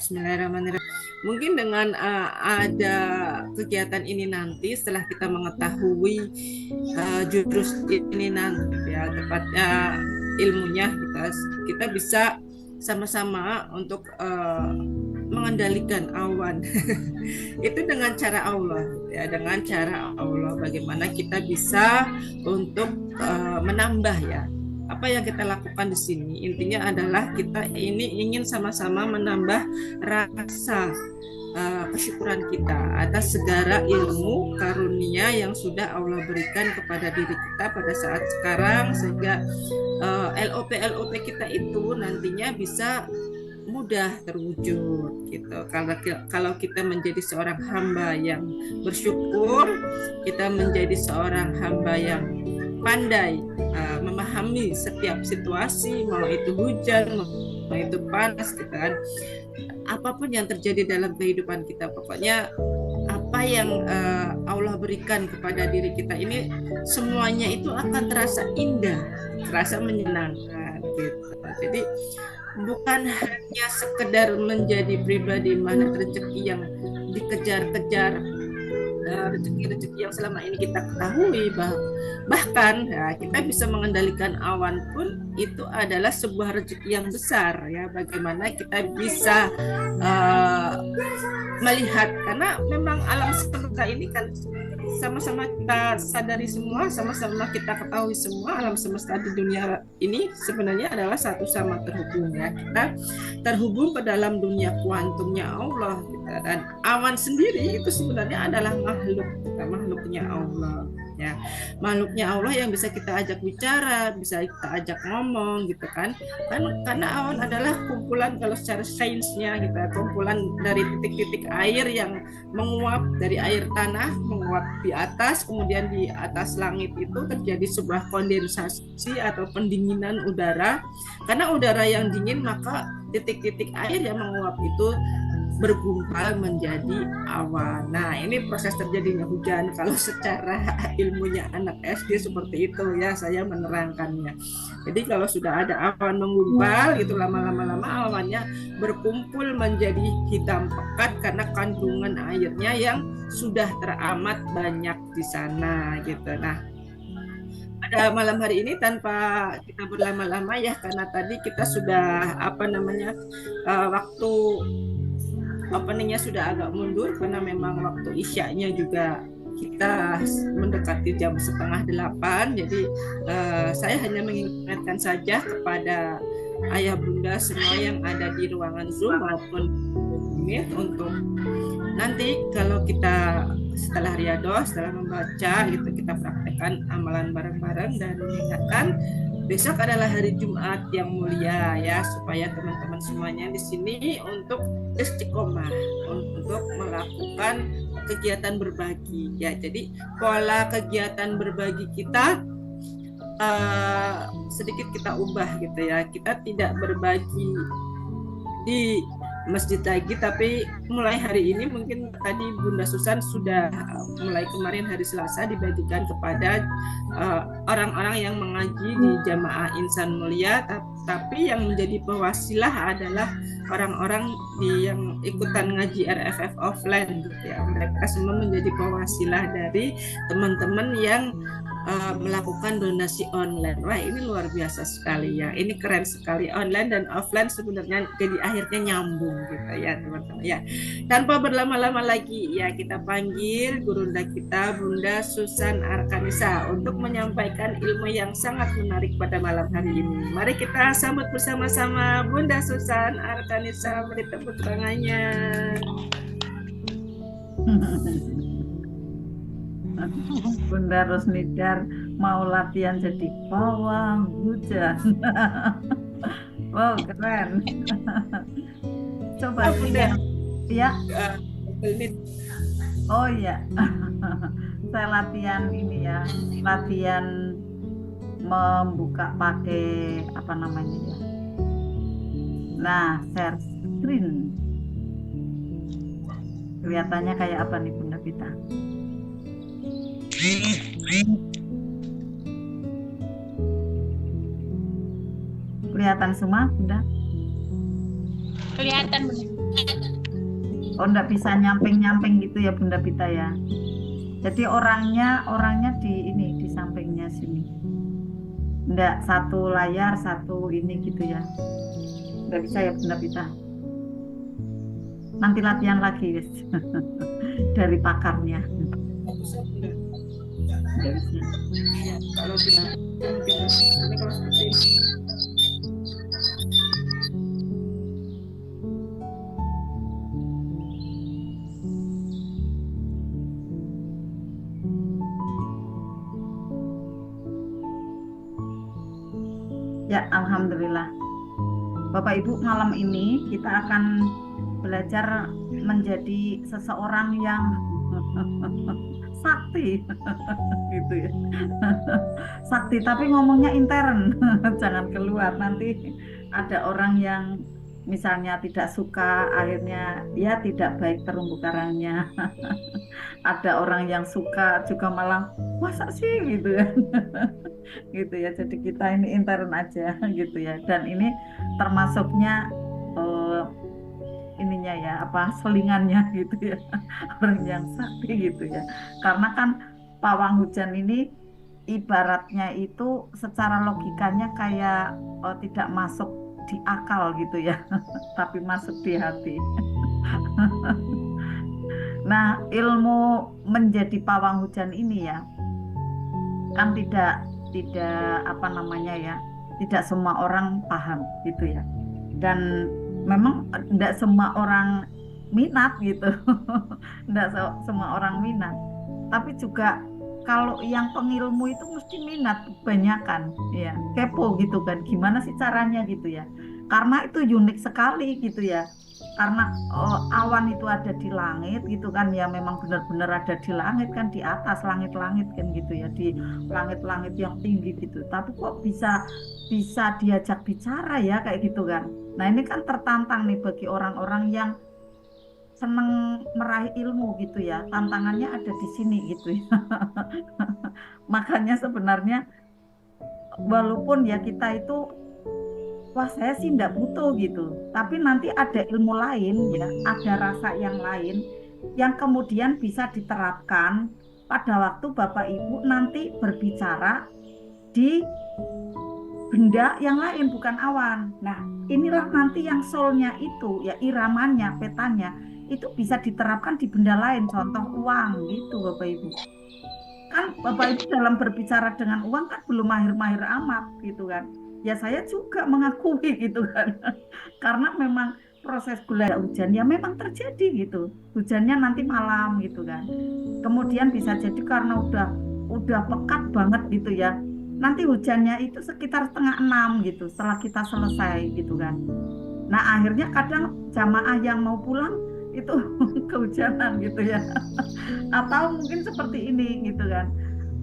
Bismillahirrahmanirrahim. Mungkin dengan ada kegiatan ini nanti setelah kita mengetahui jurus ini nanti ya tepatnya ilmunya kita bisa sama-sama untuk mengendalikan awan itu dengan cara Allah ya, dengan cara Allah bagaimana kita bisa untuk menambah ya apa yang kita lakukan di sini. Intinya adalah kita ini ingin sama-sama menambah rasa kesyukuran kita atas segala ilmu karunia yang sudah Allah berikan kepada diri kita pada saat sekarang, sehingga LOP kita itu nantinya bisa mudah terwujud gitu. Kalau kita menjadi seorang hamba yang bersyukur, kita menjadi seorang hamba yang pandai memahami setiap situasi, mau itu hujan, mau itu panas, gitu kan. Apapun yang terjadi dalam kehidupan kita, pokoknya apa yang Allah berikan kepada diri kita ini semuanya itu akan terasa indah, terasa menyenangkan gitu. Jadi bukan hanya sekedar menjadi pribadi mana rezeki yang dikejar-kejar, rezeki-rezeki yang selama ini kita ketahui, bahkan ya, kita bisa mengendalikan awan pun itu adalah sebuah rezeki yang besar ya. Bagaimana kita bisa melihat, karena memang alam semesta ini kan sama-sama kita sadari semua, sama-sama kita ketahui semua, alam semesta di dunia ini sebenarnya adalah satu sama terhubung ya. Kita terhubung ke dalam dunia kuantumnya Allah gitu. Dan awan sendiri itu sebenarnya adalah makhluknya Allah ya, makhluknya Allah yang bisa kita ajak bicara, bisa kita ajak ngomong gitu kan karena awan adalah kumpulan, kalau secara sainsnya gitu, kumpulan dari titik-titik air yang menguap dari air tanah, menguap di atas, kemudian di atas langit itu terjadi sebuah kondensasi atau pendinginan udara. Karena udara yang dingin, maka titik-titik air yang menguap itu bergumpal menjadi awan. Nah, ini proses terjadinya hujan. Kalau secara ilmunya anak SD seperti itu ya, saya menerangkannya. Jadi kalau sudah ada awan menggumpal, itu lama-lama awannya berkumpul menjadi hitam pekat karena kandungan airnya yang sudah teramat banyak di sana gitu. Nah, pada malam hari ini tanpa kita berlama-lama ya, karena tadi kita sudah waktu openingnya sudah agak mundur karena memang waktu isyaknya juga kita mendekati jam 7:30. Jadi saya hanya mengingatkan saja kepada ayah bunda semua yang ada di ruangan Zoom maupun Meet untuk nanti kalau kita setelah riadoh, setelah membaca gitu, kita praktekkan amalan bareng-bareng dan mengingatkan besok adalah hari Jumat yang mulia ya, supaya teman-teman semuanya di sini untuk istiqomah, untuk melakukan kegiatan berbagi ya. Jadi pola kegiatan berbagi kita sedikit kita ubah gitu ya. Kita tidak berbagi di masjid lagi, tapi mulai hari ini, mungkin tadi Bunda Susan sudah mulai kemarin hari Selasa dibagikan kepada orang-orang yang mengaji di Jamaah Insan Mulia, tapi yang menjadi pewasilah adalah orang-orang yang ikutan ngaji RFF offline gitu ya. Mereka semua menjadi pewasilah dari teman-teman yang melakukan donasi online. Wah, ini luar biasa sekali ya. Ini keren sekali, online dan offline sebenarnya jadi akhirnya nyambung gitu ya teman-teman ya. Tanpa berlama-lama lagi ya, kita panggil gurunda kita Bunda Susan Arkanisa untuk menyampaikan ilmu yang sangat menarik pada malam hari ini. Mari kita sambut bersama-sama Bunda Susan Arkanisa, beri tepuk tangannya. Bunda Rosnidar mau latihan jadi pawang hujan. Wow, keren. Coba Bunda. Ya. Oh iya. Saya latihan ini ya, latihan membuka pakai apa namanya ya. Nah, share screen. Kelihatannya kayak apa nih Bunda Pita? Kelihatan semua, Bunda? Kelihatan, Bunda. Oh, nggak bisa nyamping-nyamping gitu ya Bunda Pita ya. Jadi orangnya di sampingnya sini. Nggak satu layar, satu ini gitu ya. Nggak bisa ya Bunda Pita. Nanti latihan lagi guys. Dari pakarnya. Nggak bisa, Bunda. Nggak bisa. Ya, kalau bisa mungkin ini kalau seperti ini. Ya, alhamdulillah. Bapak Ibu, malam ini kita akan belajar menjadi seseorang yang sakti gitu ya. Sakti tapi ngomongnya intern. Jangan keluar, nanti ada orang yang misalnya tidak suka, akhirnya ya tidak baik terumbu karangnya. Ada orang yang suka juga malah masa sih gitu kan. Gitu ya, jadi kita ini intern aja gitu ya, dan ini termasuknya eh, ininya ya apa selingannya gitu ya. Orang yang sakti gitu ya, karena kan pawang hujan ini ibaratnya itu secara logikanya kayak tidak masuk di akal gitu ya. Tapi masuk di hati. Nah, ilmu menjadi pawang hujan ini ya kan tidak apa namanya ya, tidak semua orang paham gitu ya, dan memang tidak semua orang minat gitu. Tidak semua orang minat, tapi juga kalau yang pengilmu itu mesti minat kebanyakan ya, kepo gitu kan, gimana sih caranya gitu ya, karena itu unik sekali gitu ya. Karena awan itu ada di langit gitu kan ya, memang benar-benar ada di langit kan, di atas langit-langit kan gitu ya, di langit-langit yang tinggi gitu, tapi kok bisa bisa diajak bicara ya kayak gitu kan. Nah ini kan tertantang nih bagi orang-orang yang seneng meraih ilmu gitu ya, tantangannya ada di sini gitu ya. Makanya sebenarnya walaupun ya kita itu wah saya sih nggak butuh gitu, tapi nanti ada ilmu lain ya, ada rasa yang lain yang kemudian bisa diterapkan pada waktu Bapak Ibu nanti berbicara di benda yang lain bukan awan. Nah inilah nanti yang soulnya itu ya, iramanya, petanya itu bisa diterapkan di benda lain, contoh uang gitu Bapak Ibu. Kan Bapak Ibu dalam berbicara dengan uang kan belum mahir-mahir amat gitu kan. Ya saya juga mengakui gitu kan. Karena memang proses gula hujan ya memang terjadi gitu. Hujannya nanti malam gitu kan. Kemudian bisa jadi karena udah pekat banget gitu ya. Nanti hujannya itu sekitar 5:30 gitu setelah kita selesai gitu kan. Nah akhirnya kadang jamaah yang mau pulang itu kehujanan gitu ya. Atau mungkin seperti ini gitu kan,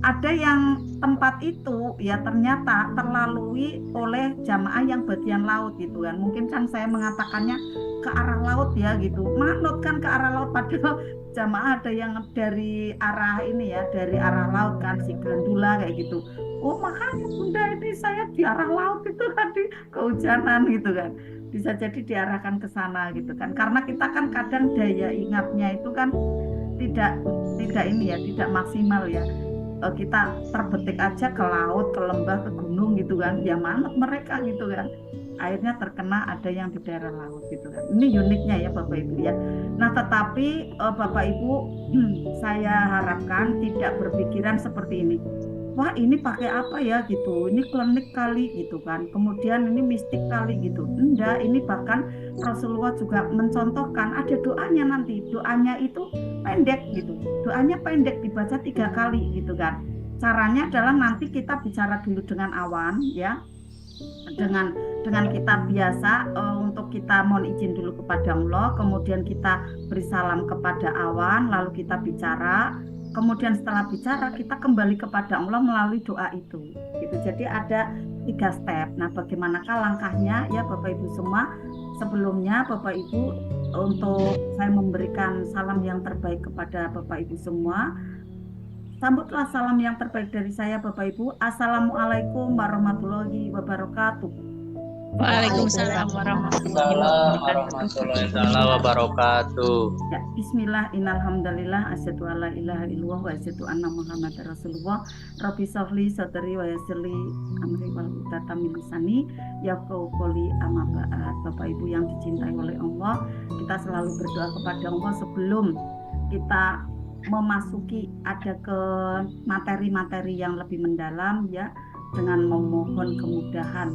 ada yang tempat itu ya ternyata terlalui oleh jamaah yang bagian laut gitu kan, mungkin kan saya mengatakannya ke arah laut ya gitu, manut kan ke arah laut, padahal jamaah ada yang dari arah ini ya, dari arah laut kan, si Gandula kayak gitu. Oh makanya Bunda ini saya di arah laut itu tadi kehujanan gitu kan, bisa jadi diarahkan ke sana gitu kan, karena kita kan kadang daya ingatnya itu kan tidak tidak ini ya, tidak maksimal ya. Kita terbetik aja ke laut, ke lembah, ke gunung gitu kan, ya manut mereka gitu kan, akhirnya terkena ada yang di daerah laut gitu kan. Ini uniknya ya Bapak Ibu ya. Nah tetapi Bapak Ibu saya harapkan tidak berpikiran seperti ini, wah ini pakai apa ya gitu, ini klinik kali gitu kan, kemudian ini mistik kali gitu. Enggak, ini bahkan Rasulullah juga mencontohkan ada doanya, nanti doanya itu pendek gitu, doanya pendek dibaca 3 kali gitu kan. Caranya adalah nanti kita bicara dulu dengan awan ya, dengan kita biasa untuk kita mohon izin dulu kepada Allah, kemudian kita beri salam kepada awan, lalu kita bicara. Kemudian setelah bicara kita kembali kepada Allah melalui doa itu gitu. Jadi ada 3 step. Nah bagaimanakah langkahnya ya Bapak Ibu semua? Sebelumnya Bapak Ibu, untuk saya memberikan salam yang terbaik kepada Bapak Ibu semua. Sambutlah salam yang terbaik dari saya Bapak Ibu. Assalamualaikum warahmatullahi wabarakatuh. Waalaikumsalam warahmatullahi Assalamualaikum wabarakatuh. warahmatullahi wabarakatuh. Ya, bismillah, innalhamdalillah, asyhadu alla ilaha illallah wa asyhadu anna muhammadar rasulullah. Rabbi sholli sadri wa yassirli amri wal uqdatam min lisani yafqahu qawli, amma ba'd. Bapak Ibu yang dicintai oleh Allah, kita selalu berdoa kepada Allah sebelum kita memasuki ada ke materi-materi yang lebih mendalam, ya, dengan memohon kemudahan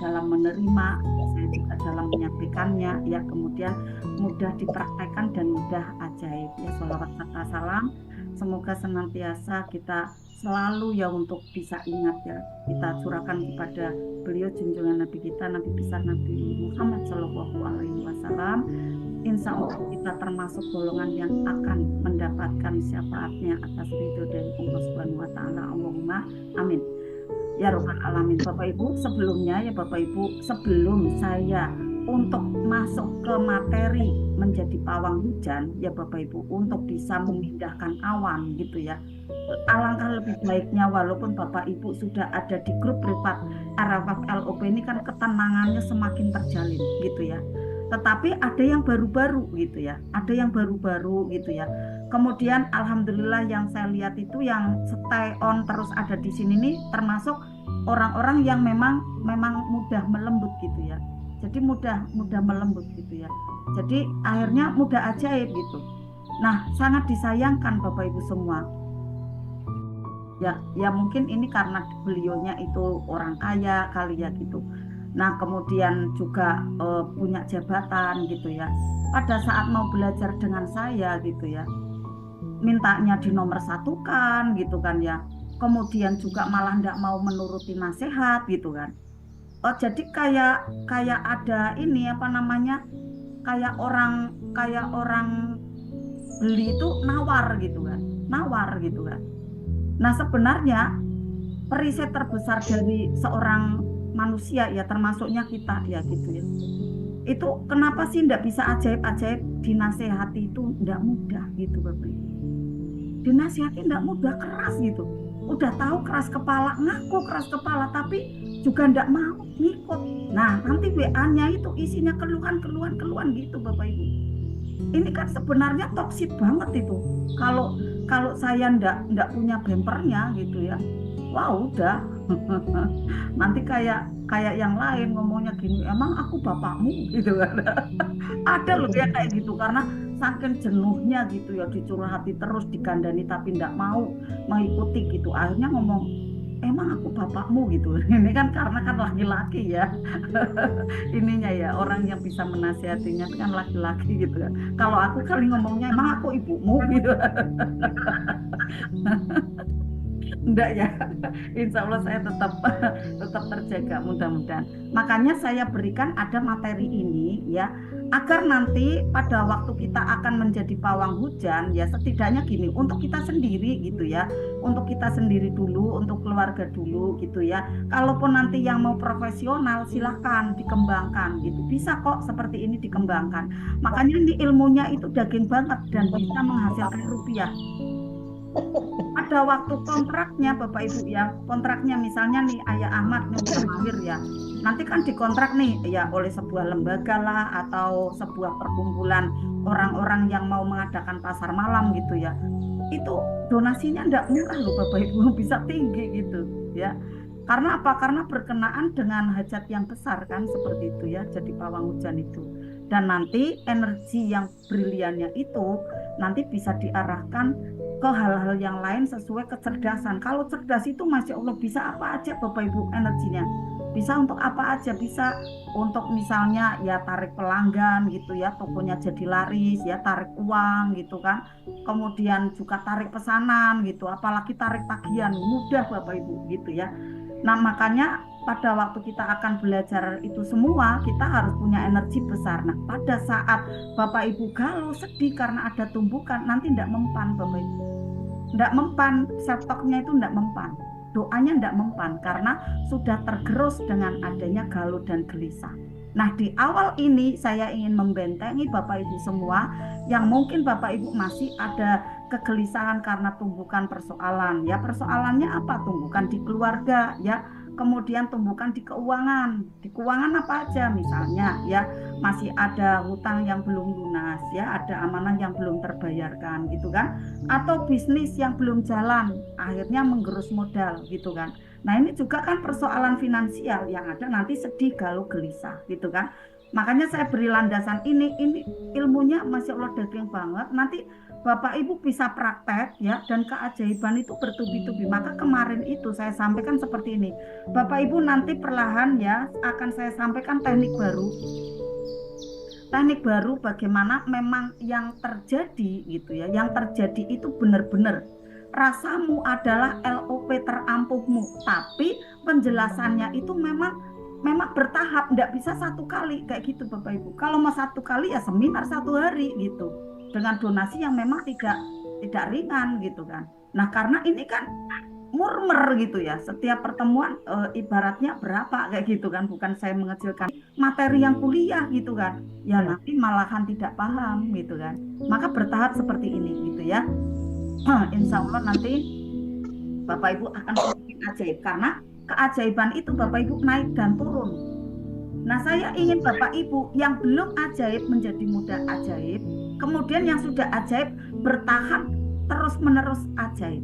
dalam menerima, saya juga dalam menyampaikannya, ya, kemudian mudah dipraktekkan dan mudah ajaib, ya. Sholawat serta salam semoga senantiasa kita selalu, ya, untuk bisa ingat, ya, kita curahkan kepada beliau junjungan Nabi kita, Nabi besar Nabi Muhammad Shallallahu Alaihi Wasallam. Insya Allah kita termasuk golongan yang akan mendapatkan syafaatnya atas ridho dari Allah Subhanahu Wa Taala. Allahumma amin. Ya Rabbal Alamin. Bapak Ibu, sebelumnya, ya Bapak Ibu, sebelum saya untuk masuk ke materi menjadi pawang hujan, ya Bapak Ibu, untuk bisa memindahkan awan gitu, ya, alangkah lebih baiknya walaupun Bapak Ibu sudah ada di grup privat Arafat LOP ini kan ketenangannya semakin terjalin gitu, ya. Tetapi ada yang baru-baru gitu, ya, ada yang baru-baru gitu, ya. Kemudian alhamdulillah yang saya lihat itu yang stay on terus ada di sini nih termasuk orang-orang yang memang mudah melembut gitu, ya. Jadi mudah melembut gitu, ya. Jadi akhirnya mudah ajaib gitu. Nah, sangat disayangkan Bapak Ibu semua. Ya mungkin ini karena beliaunya itu orang kaya kali, ya gitu. Nah, kemudian juga punya jabatan gitu, ya. Pada saat mau belajar dengan saya gitu, ya, mintanya di nomor satukan gitu kan, ya. Kemudian juga malah tidak mau menuruti nasihat gitu kan. Jadi kayak ada ini apa namanya, kayak orang beli itu nawar gitu kan. Nah, sebenarnya perisai terbesar dari seorang manusia, ya, termasuknya kita, ya gitu, ya, itu kenapa sih tidak bisa ajaib-ajaib dinasehati itu tidak mudah gitu Bapak Ibu. Dinasehati tidak mudah, keras gitu. Udah tahu keras kepala, ngaku keras kepala, tapi juga tidak mau ngikut. Nah, nanti WA-nya itu isinya keluhan gitu Bapak Ibu. Ini kan sebenarnya toksik banget itu. Kalau saya ndak punya bempernya gitu, ya, wah udah nanti kayak yang lain ngomongnya gini, emang aku bapakmu gitu kan. Ada loh ya kayak gitu, karena saking jenuhnya gitu, ya, dicurhati terus, dikandani tapi ndak mau mengikuti gitu, akhirnya ngomong emang aku bapakmu gitu. Ini kan karena kan laki-laki, ya. Ininya, ya, orang yang bisa menasihatinya kan laki-laki gitu, ya. Kalau aku kali ngomongnya emang aku ibumu gitu. Enggak, ya. Insya Allah saya tetap terjaga mudah-mudahan. Makanya saya berikan ada materi ini, ya, agar nanti pada waktu kita akan menjadi pawang hujan, ya, setidaknya gini, untuk kita sendiri gitu, ya, untuk kita sendiri dulu, untuk keluarga dulu gitu, ya. Kalaupun nanti yang mau profesional silahkan dikembangkan gitu, bisa kok seperti ini dikembangkan. Makanya ini ilmunya itu daging banget dan bisa menghasilkan rupiah. Pada waktu kontraknya Bapak Ibu, ya, kontraknya misalnya nih Ayah Ahmad nih udah mahir, ya, nanti kan dikontrak nih, ya, oleh sebuah lembaga lah atau sebuah perkumpulan orang-orang yang mau mengadakan pasar malam gitu, ya. Itu donasinya enggak murah loh Bapak Ibu, bisa tinggi gitu, ya. Karena apa? Karena berkenaan dengan hajat yang besar kan, seperti itu, ya, jadi pawang hujan itu. Dan nanti energi yang briliannya itu nanti bisa diarahkan ke hal-hal yang lain sesuai kecerdasan. Kalau cerdas itu Masya Allah bisa apa aja Bapak Ibu energinya. Bisa untuk apa aja, bisa untuk misalnya, ya, tarik pelanggan gitu, ya, tokonya jadi laris, ya, tarik uang gitu kan. Kemudian juga tarik pesanan gitu, apalagi tarik tagihan, mudah Bapak Ibu gitu, ya. Nah, makanya pada waktu kita akan belajar itu semua, kita harus punya energi besar. Nah, pada saat Bapak Ibu galau, sedih karena ada tumbukan, nanti tidak mempan Bapak Ibu. Tidak mempan, setoknya itu tidak mempan. Doanya tidak mempan karena sudah tergerus dengan adanya galau dan gelisah. Nah, di awal ini saya ingin membentengi Bapak Ibu semua yang mungkin Bapak Ibu masih ada kegelisahan karena tumbukan persoalan. Ya, persoalannya apa? Tumbukan di keluarga, ya. kemudian tumbuhkan di keuangan. Di keuangan apa aja? Misalnya ya masih ada hutang yang belum lunas, ya ada amanah yang belum terbayarkan gitu kan, atau bisnis yang belum jalan, akhirnya menggerus modal gitu kan. Nah ini juga kan persoalan finansial yang ada nanti sedih, galau, gelisah gitu kan. Makanya saya beri landasan ini ilmunya Masya Allah daging banget. Nanti Bapak Ibu bisa praktek ya, dan keajaiban itu bertubi-tubi. Maka kemarin itu saya sampaikan seperti ini. Bapak Ibu nanti perlahan ya akan saya sampaikan teknik baru. Teknik baru bagaimana memang yang terjadi gitu ya. Yang terjadi itu benar-benar rasamu adalah LOP terampuhmu, tapi penjelasannya itu memang bertahap, tidak bisa satu kali kayak gitu Bapak Ibu. Kalau mau satu kali ya seminar 1 hari gitu, dengan donasi yang memang tidak ringan gitu kan. Nah karena ini kan murmer gitu ya, setiap pertemuan ibaratnya berapa kayak gitu kan, bukan saya mengecilkan materi yang kuliah gitu kan, ya nanti malahan tidak paham gitu kan. Maka bertahap seperti ini gitu ya. Insya Allah nanti Bapak Ibu akan semakin ajaib, karena keajaiban itu Bapak Ibu naik dan turun. Nah saya ingin Bapak Ibu yang belum ajaib menjadi mudah ajaib, kemudian yang sudah ajaib bertahan terus menerus ajaib.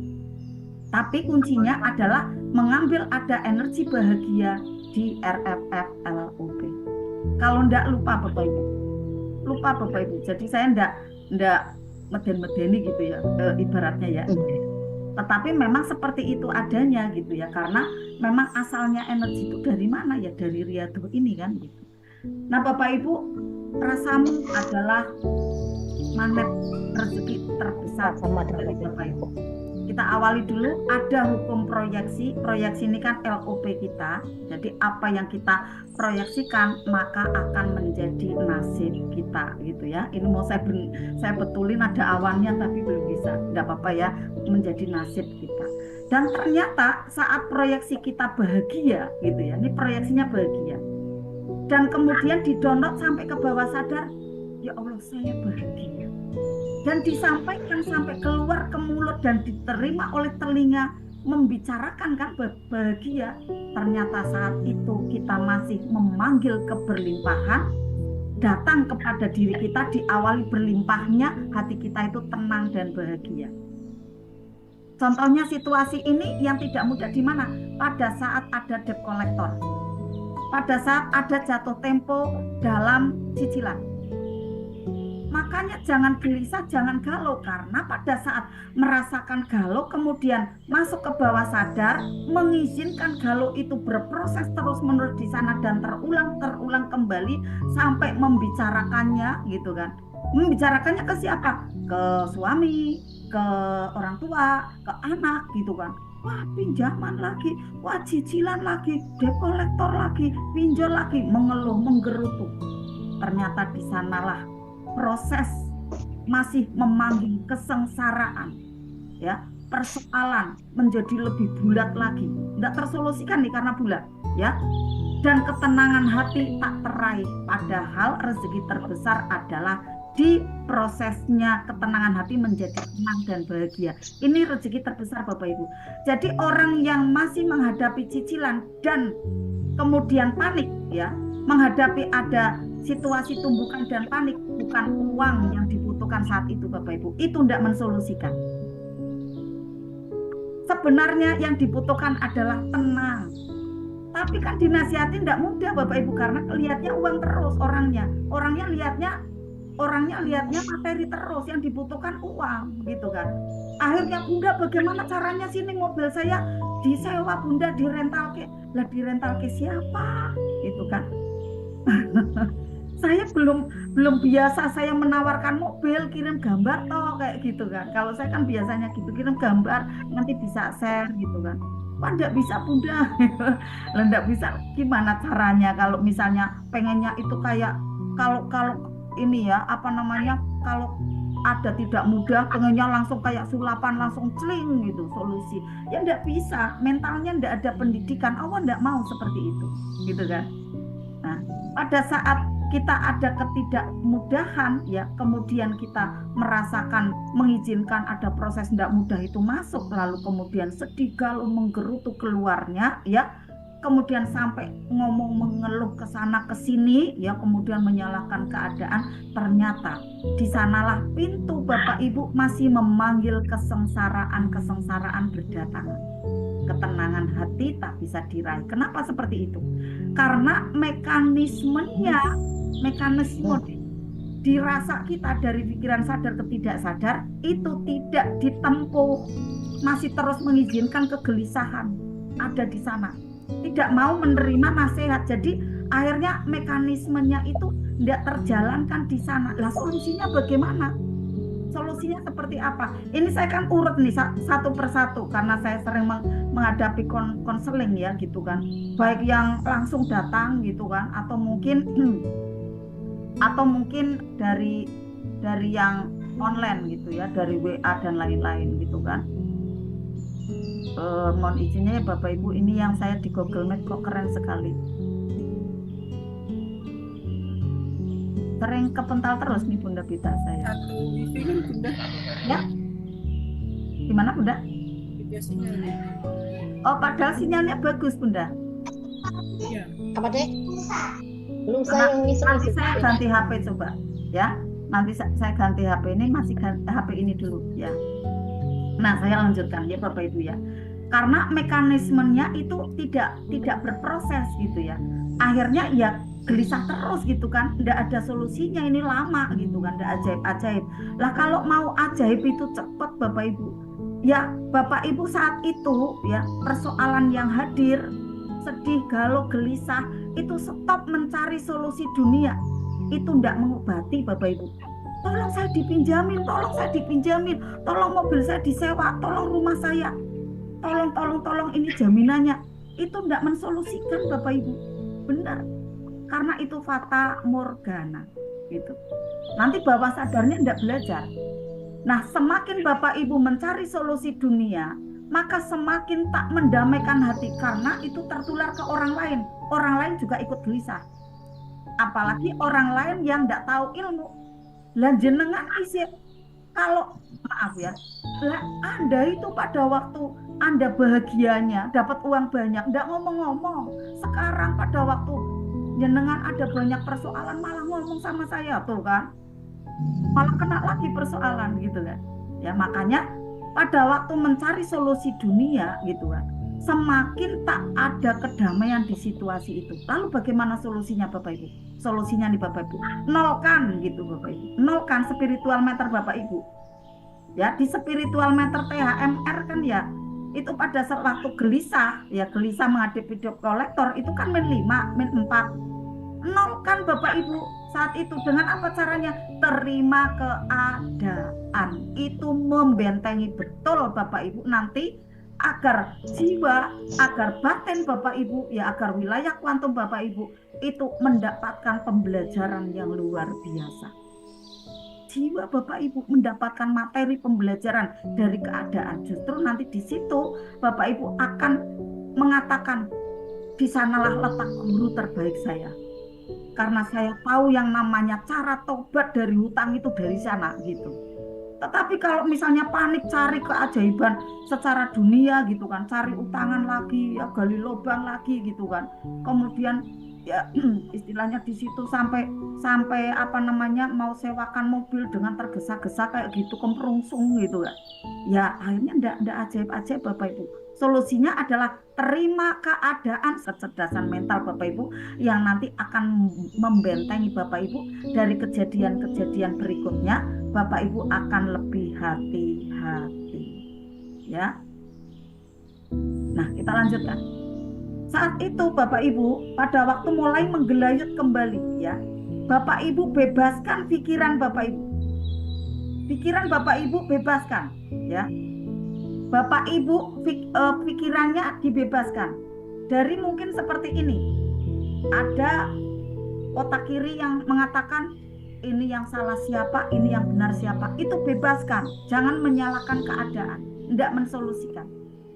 Tapi kuncinya adalah mengambil ada energi bahagia di RFF LOP. Kalau enggak lupa Bapak Ibu, jadi saya enggak meden-medeni gitu ya, ibaratnya ya. Tetapi memang seperti itu adanya gitu ya, karena memang asalnya energi itu dari mana ya, dari Riyadhah ini kan gitu. Nah Bapak Ibu, rasamu adalah magnet rezeki terbesar dari Bapak Ibu. Kita awali dulu, ada hukum proyeksi. Proyeksi ini kan LOP kita. Jadi apa yang kita proyeksikan maka akan menjadi nasib kita gitu ya. Ini mau saya betulin, ada awannya tapi belum bisa. Tidak apa-apa ya, menjadi nasib kita. Dan ternyata saat proyeksi kita bahagia gitu ya. Ini proyeksinya bahagia. Dan kemudian di-download sampai ke bawah sadar, ya Allah saya bahagia. Dan disampaikan sampai keluar ke mulut dan diterima oleh telinga, membicarakan kan bahagia. Ternyata saat itu kita masih memanggil keberlimpahan datang kepada diri kita, diawali berlimpahnya hati kita itu tenang dan bahagia. Contohnya situasi ini yang tidak mudah di mana? Pada saat ada debt collector, pada saat ada jatuh tempo dalam cicilan. Makanya jangan gelisah, jangan galau, karena pada saat merasakan galau kemudian masuk ke bawah sadar, mengizinkan galau itu berproses terus-menerus di sana dan terulang kembali sampai membicarakannya gitu kan. Membicarakannya ke siapa? Ke suami, ke orang tua, ke anak gitu kan. Wah pinjaman lagi, wah cicilan lagi, debt collector lagi, pinjol lagi, mengeluh, menggerutu. Ternyata di sanalah proses masih memanggil kesengsaraan ya, persoalan menjadi lebih bulat lagi, tidak tersolusikan nih karena bulat ya, dan ketenangan hati tak teraih, padahal rezeki terbesar adalah di prosesnya ketenangan hati menjadi tenang dan bahagia. Ini rezeki terbesar Bapak Ibu. Jadi orang yang masih menghadapi cicilan dan kemudian panik ya, menghadapi ada situasi tumbukan dan panik, bukan uang yang dibutuhkan saat itu Bapak Ibu, itu tidak mensolusikan. Sebenarnya yang dibutuhkan adalah tenang. Tapi kan dinasihati tidak mudah Bapak Ibu, karena lihatnya uang terus orangnya lihatnya materi terus, yang dibutuhkan uang gitu kan. Akhirnya Bunda bagaimana caranya sini mobil saya disewa Bunda, di rental ke. Lah di rental ke siapa gitu kan. Saya belum biasa saya menawarkan mobil, kirim gambar toh kayak gitu kan. Kalau saya kan biasanya gitu, kirim gambar nanti bisa share gitu kan. Wah enggak bisa Bunda. Lah enggak bisa, gimana caranya kalau misalnya pengennya itu kayak kalau ini ya apa namanya, kalau ada tidak mudah pengennya langsung kayak sulapan langsung celing gitu solusi. Ya enggak bisa, mentalnya enggak ada pendidikan. Allah enggak mau seperti itu gitu kan. Nah, pada saat kita ada ketidakmudahan ya, kemudian kita merasakan mengizinkan ada proses tidak mudah itu masuk, lalu kemudian sedih galau menggerutu keluarnya ya, kemudian sampai ngomong mengeluh ke sana ke sini, ya, kemudian menyalahkan keadaan, ternyata di sanalah pintu Bapak Ibu masih memanggil kesengsaraan berdatangan. Ketenangan hati tak bisa diraih. Kenapa seperti itu? Karena mekanisme dirasa kita dari pikiran sadar ke tidak sadar itu tidak ditempuh, masih terus mengizinkan kegelisahan ada di sana, tidak mau menerima nasihat. Jadi akhirnya mekanismenya itu tidak terjalankan di sana. Lah solusinya bagaimana? Solusinya seperti apa? Ini saya kan urut nih satu persatu karena saya sering menghadapi konseling ya gitu kan. Baik yang langsung datang gitu kan, atau mungkin dari yang online gitu ya, dari WA dan lain-lain gitu kan. Mohon izinnya ya Bapak Ibu, ini yang saya di Google Meet kok keren sekali. Sering kepental terus nih Bunda Bita saya. Satu wifi kan Bunda. Ya. Gimana Bunda? Video sinyalnya. Oh, padahal sinyalnya bagus Bunda. Iya. Apa deh? Belum saya yang Nanti saya ganti HP coba ya. Nanti saya ganti HP ini, masih ganti HP ini dulu ya. Nah, saya lanjutkan ya Bapak Ibu ya. Karena mekanismenya itu tidak berproses gitu ya. Akhirnya ya gelisah terus gitu kan, tidak ada solusinya, ini lama gitu kan, tidak ajaib-ajaib. Lah kalau mau ajaib itu cepat Bapak Ibu, ya Bapak Ibu saat itu ya persoalan yang hadir, sedih, galau, gelisah, itu stop mencari solusi dunia, itu tidak mengobati Bapak Ibu. Tolong saya dipinjamin, tolong mobil saya disewa, tolong rumah saya, tolong ini jaminannya, itu tidak mensolusikan Bapak Ibu, benar. Karena itu fata morgana gitu. Nanti bawah sadarnya tidak belajar. Nah, semakin Bapak Ibu mencari solusi dunia, maka semakin tak mendamaikan hati, karena itu tertular ke orang lain. Orang lain juga ikut gelisah. Apalagi orang lain yang tidak tahu ilmu. Lah jenengan isi, kalau maaf ya, lah Anda itu pada waktu Anda bahagianya dapat uang banyak, tidak ngomong-ngomong. Sekarang pada waktu jenengan ada banyak persoalan malah ngomong sama saya tuh kan, malah kena lagi persoalan gitu kan ya. Makanya pada waktu mencari solusi dunia gitu kan, semakin tak ada kedamaian di situasi itu. Lalu bagaimana solusinya Bapak Ibu? Solusinya nih Bapak Ibu, nolkan gitu Bapak Ibu, nolkan spiritual meter Bapak Ibu ya. Di spiritual meter THMR kan ya, itu pada waktu gelisah menghadapi debt collector itu kan min 5, min 4. Nolkan Bapak Ibu saat itu dengan apa caranya? Terima keadaan. Itu membentengi betul Bapak Ibu nanti, agar jiwa, agar batin Bapak Ibu ya, agar wilayah kuantum Bapak Ibu itu mendapatkan pembelajaran yang luar biasa. Jiwa Bapak Ibu mendapatkan materi pembelajaran dari keadaan. Justru nanti di situ Bapak Ibu akan mengatakan, di sanalah letak guru terbaik saya. Karena saya tahu yang namanya cara tobat dari hutang itu dari sana gitu. Tetapi kalau misalnya panik cari keajaiban secara dunia gitu kan, cari utangan lagi, ya gali lubang lagi gitu kan. Kemudian ya istilahnya di situ sampai apa namanya mau sewakan mobil dengan tergesa-gesa kayak gitu, kemperungsung gitu kan. Ya akhirnya enggak ajaib-ajaib Bapak Ibu. Solusinya adalah terima keadaan, kecerdasan mental Bapak Ibu yang nanti akan membentengi Bapak Ibu dari kejadian-kejadian berikutnya. Bapak Ibu akan lebih hati-hati ya. Nah, kita lanjutkan. Saat itu Bapak Ibu pada waktu mulai menggelayut kembali ya, Bapak Ibu bebaskan pikiran Bapak Ibu. Pikiran Bapak Ibu bebaskan ya. Bapak Ibu pikirannya dibebaskan dari mungkin seperti ini. Ada otak kiri yang mengatakan ini yang salah siapa, ini yang benar siapa. Itu bebaskan. Jangan menyalahkan keadaan, tidak mensolusikan.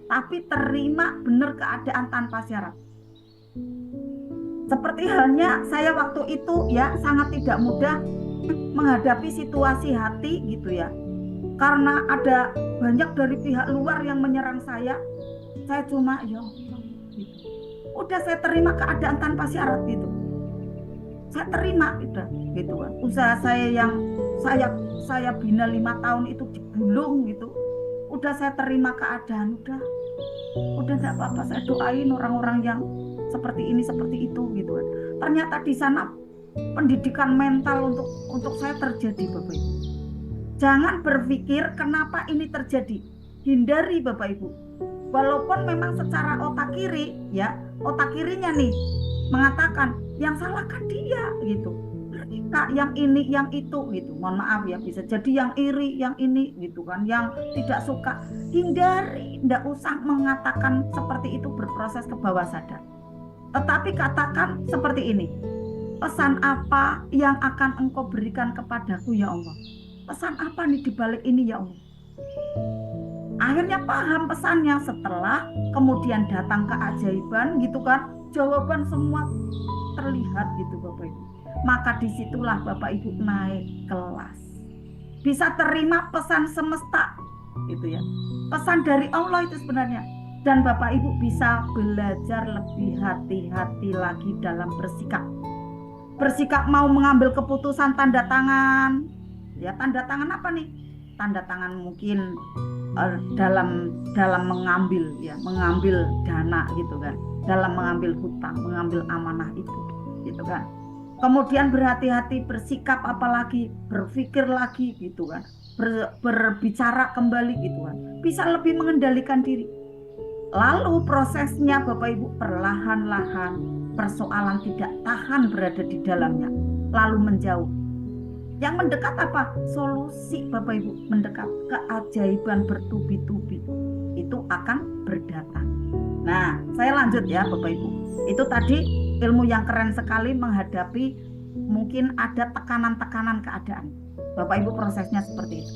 Tapi terima benar keadaan tanpa syarat. Seperti halnya saya waktu itu ya sangat tidak mudah menghadapi situasi hati gitu ya. Karena ada banyak dari pihak luar yang menyerang saya cuma ya gitu. udah saya terima keadaan tanpa syarat gitu. Saya terima udah gitu kan. Usaha saya yang saya bina 5 tahun itu digulung gitu. Udah saya terima keadaan, udah enggak apa-apa, saya doain orang-orang yang seperti ini seperti itu gitu kan. Ternyata di sana pendidikan mental untuk saya terjadi, Bapak Ibu. Jangan berpikir kenapa ini terjadi. Hindari, Bapak Ibu. Walaupun memang secara otak kiri ya, otak kirinya nih mengatakan yang salah kan dia gitu. Kak, yang ini, yang itu gitu. Mohon maaf ya, bisa jadi yang iri, yang ini gitu kan, yang tidak suka. Hindari, tidak usah mengatakan seperti itu berproses ke bawah sadar. Tetapi katakan seperti ini. Pesan apa yang akan Engkau berikan kepadaku ya Allah? Pesan apa nih di balik ini ya Allah? Akhirnya paham pesannya setelah kemudian datang keajaiban gitu kan. Jawaban semua terlihat gitu Bapak Ibu. Maka disitulah Bapak Ibu naik kelas. Bisa terima pesan semesta gitu ya. Pesan dari Allah itu sebenarnya. Dan Bapak Ibu bisa belajar lebih hati-hati lagi dalam bersikap. Bersikap mau mengambil keputusan tanda tangan. Ya, tanda tangan apa nih? Tanda tangan mungkin dalam mengambil dana gitu kan. Dalam mengambil hutang, mengambil amanah itu gitu kan. Kemudian berhati-hati bersikap, apalagi berpikir lagi gitu kan. Berbicara kembali gitu kan. Bisa lebih mengendalikan diri. Lalu prosesnya Bapak Ibu perlahan-lahan persoalan tidak tahan berada di dalamnya, lalu menjauh. Yang mendekat apa? Solusi Bapak Ibu, mendekat keajaiban bertubi-tubi itu akan berdatang. Nah, saya lanjut ya Bapak Ibu. Itu tadi ilmu yang keren sekali menghadapi mungkin ada tekanan-tekanan keadaan. Bapak Ibu prosesnya seperti itu.